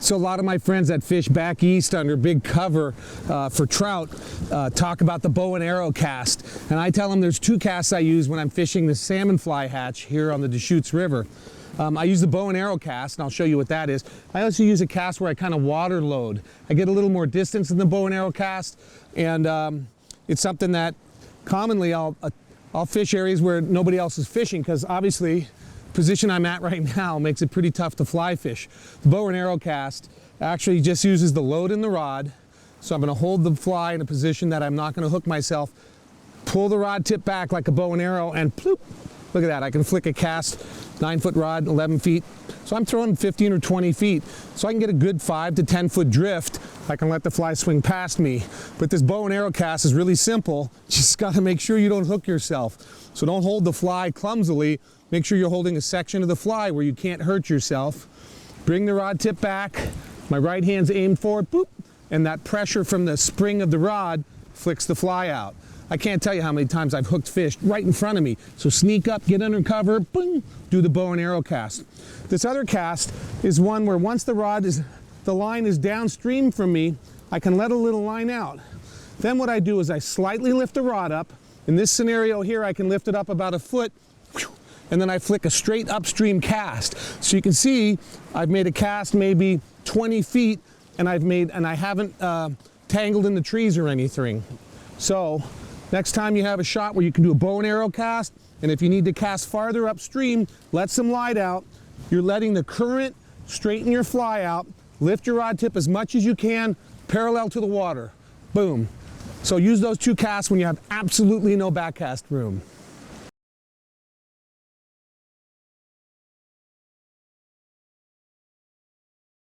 So a lot of my friends that fish back east under big cover for trout talk about the bow and arrow cast. And I tell them there's two casts I use when I'm fishing the salmon fly hatch here on the Deschutes River. I use the bow and arrow cast, and I'll show you what that is. I also use a cast where I kind of water load. I get a little more distance in the bow and arrow cast, and it's something that commonly I'll fish areas where nobody else is fishing, because obviously position I'm at right now makes it pretty tough to fly fish. The bow and arrow cast actually just uses the load in the rod, so I'm going to hold the fly in a position that I'm not going to hook myself, pull the rod tip back like a bow and arrow, and ploop, look at that, I can flick a cast, 9-foot rod, 11 feet, so I'm throwing 15 or 20 feet, so I can get a good 5 to 10 foot drift. I can let the fly swing past me. But this bow and arrow cast is really simple, just got to make sure you don't hook yourself. So don't hold the fly clumsily. Make sure you're holding a section of the fly where you can't hurt yourself. Bring the rod tip back, my right hand's aimed forward, boop, and that pressure from the spring of the rod flicks the fly out. I can't tell you how many times I've hooked fish right in front of me. So sneak up, get under cover, boom, do the bow and arrow cast. This other cast is one where once the line is downstream from me, I can let a little line out. Then what I do is I slightly lift the rod up. In this scenario here, I can lift it up about a foot, and then I flick a straight upstream cast. So you can see I've made a cast maybe 20 feet, and I haven't tangled in the trees or anything. So next time you have a shot where you can do a bow and arrow cast, and if you need to cast farther upstream, let some light out. You're letting the current straighten your fly out, lift your rod tip as much as you can, parallel to the water. Boom. So use those two casts when you have absolutely no backcast room.